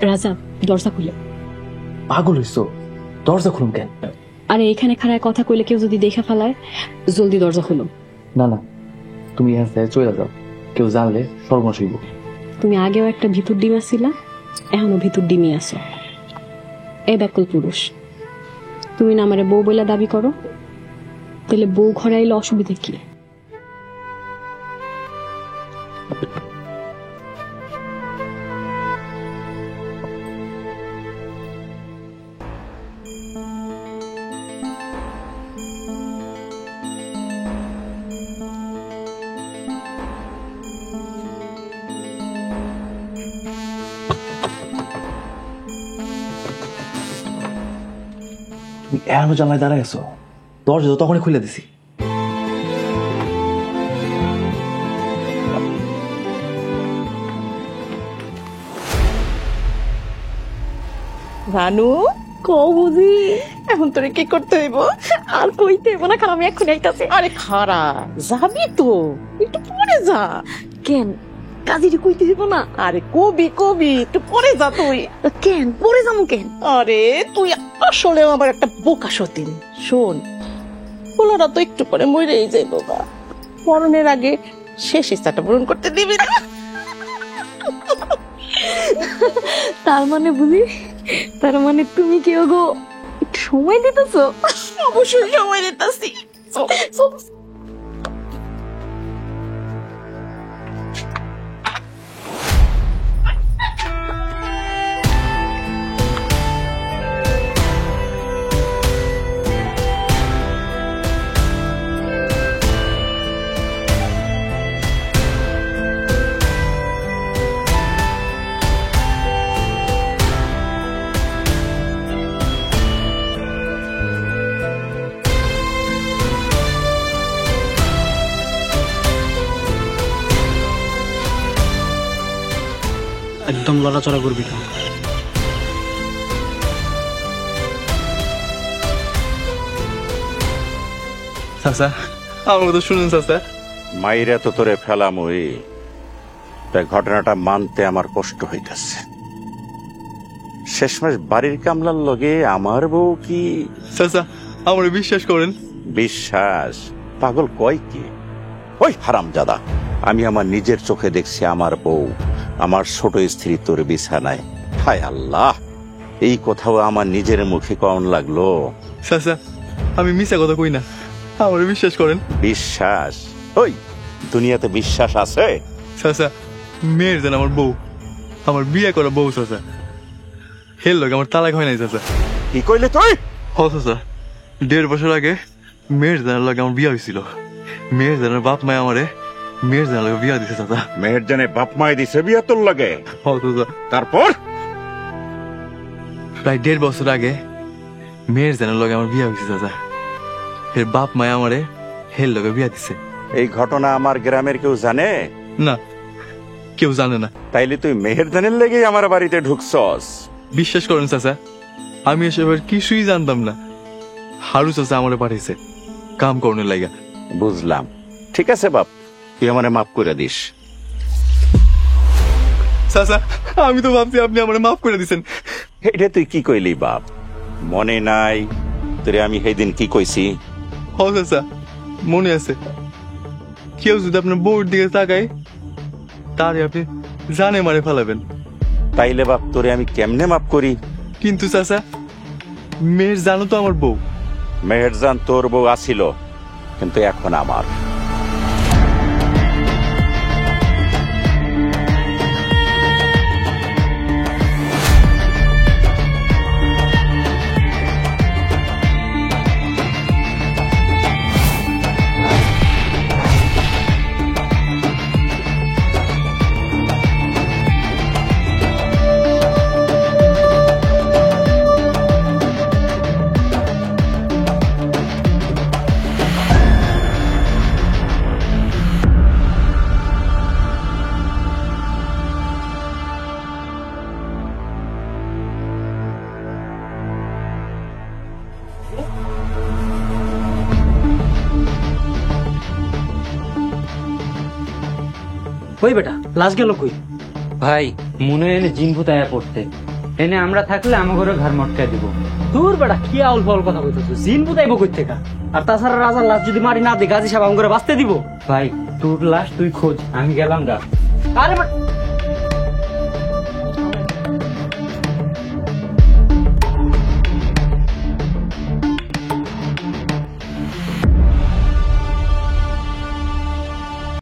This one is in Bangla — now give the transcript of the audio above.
রাজা দরজা খুলে। পাগল হইছো? দরজা খুলুন কেন? আরে এখানে খাড়ায় কথা কইলে কেউ যদি দেখা ফেলায়, জলদি দরজা খুলো। না না, তুমি এখান থেকে চলে যাও, কেউ জানলে সর্বনাশ হইব। তুমি আগেও একটা ভিতর ডিম আসছিলা, এখনো ভিতর ডিমই আছো। এ ব্যাকুল পুরুষ, তুমি না আমারে বউ বলে দাবি করো, তাহলে বউ ঘরে আইলে অসুবিধা কি? তুমি এখনো জানলায় দাঁড়ায় আছো? দরজা তো তখনই খুলে দিছি। ভানু কও বুঝি এখন তোরে কি করতে হইব? আর কইতে হইব না, কারণ আমি এখন আইতাছি। আরে খারা যাবি তো, একটু পরে যা। কেন কাজিরি কইতে হইব না? আরে কবি কবি একটু পরে যা তুই। কেন পরে যাবো কেন? আরে তুই আসলে আমার একটা বোকা সতীন। শোন, পোলারা তো একটু পরে মরেই যাইব, বা মরণের আগে শেষ ইচ্ছাটা পূরণ করতে দিবি না। তার মানে বুঝি, তার মানে তুমি কি ওগো একটু সময় দিতেছো? অবশ্যই সময় দিতেছি। একদম লড়াচড়া করবি না। চাচা আমার কথা শুনুন চাচা। মাইরা তো তোরে ফেলাম, ওই তাই ঘটনাটা মানতে আমার কষ্ট হইতেছে। শেষমেশ বাড়ির কামলার লগে আমার বউ কি? চাচা আমার বিশ্বাস করেন। বিশ্বাস? পাগল কয় কি? ওই হারামজাদা, আমি আমার নিজের চোখে দেখছি আমার বউ, আমার ছোট স্ত্রী তোর বিছানায়। হায় আল্লাহ, এই কথাও আমার নিজের মুখে কন লাগলো। চাচা আমি মিছা কথা কই না, আমার বিশ্বাস করেন। বিশ্বাস? ওই দুনিয়াতে বিশ্বাস আছে? চাচা মেয়ের যেন আমার বউ, আমার বিয়ে করা বউ চাচা, হেল লোক আমার তালাক হয় নাই চাচা। কি কইলে তুই? হ চাচা, 1.5 বছর আগে মেয়ের জানার লগে আমার বিয়ে হয়েছিল। মেয়ের জানার বাপ মায় আমারে মেয়ের জানার লগে বিয়া দিছে চাচা। মেয়ের জানে বাপ মায় দিছে বিয়া তোর লাগে? হ চাচা। তারপর প্রায় 1.5 বছর আগে মেয়ের জানার লগে আমার বিয়া হয়েছে চাচা, এর বাপ মায় আমারে হেল লগে বিয়া দিছে। এই ঘটনা আমার গ্রামের কেউ জানে না, কেউ জানে না। তাইলে তুই মেহেরজানের লেগেই আমার বাড়িতে ঢুকছস? বিশ্বাস করেন চাচা, আমি এসবের কিছুই জানতাম না। হারু চাচা আমারে পাঠিয়েছে কাম করনের লাগা। বুঝলাম, ঠিক আছে বাপ, তুই আমারে মাফ করে দিস। চাচা আমি তো ভাবছি আপনি আমারে মাফ করে দিছেন। এটা তুই কি কইলি বাপ? মনে নাই তোরে আমি সেদিন কি কইছি? হ চাচা মনে আছে, কেউ যদি আপনার বউর দিকে তাকায় তারে আপনি জানে মারে ফেলাবেন। তাইলে বাপ তোরে আমি কেমনে মাফ করি? কিন্তু চাচা মেয়ের জানো তো আমার বউ। মেহেরজান তোর বউ আসিল, কিন্তু এখন আমার। ওই বেটা লাশ গেল কই? ভাই মনে হয় এনে জিন ভূতায়া পড়তে, এনে আমরা থাকলে আমার ঘরে ঘর মটকা দিব। দূর বেটা কি আউল ফাউল কথা বলতেছো, জিন বুতাইবো কই থেকে? আর তাছাড়া রাজার লাশ যদি মারি না দে গাজী সাহেব আমার ঘরে বাঁচতে দিব? ভাই তোর লাশ তুই খোঁজ, আমি গেলাম গা। আরে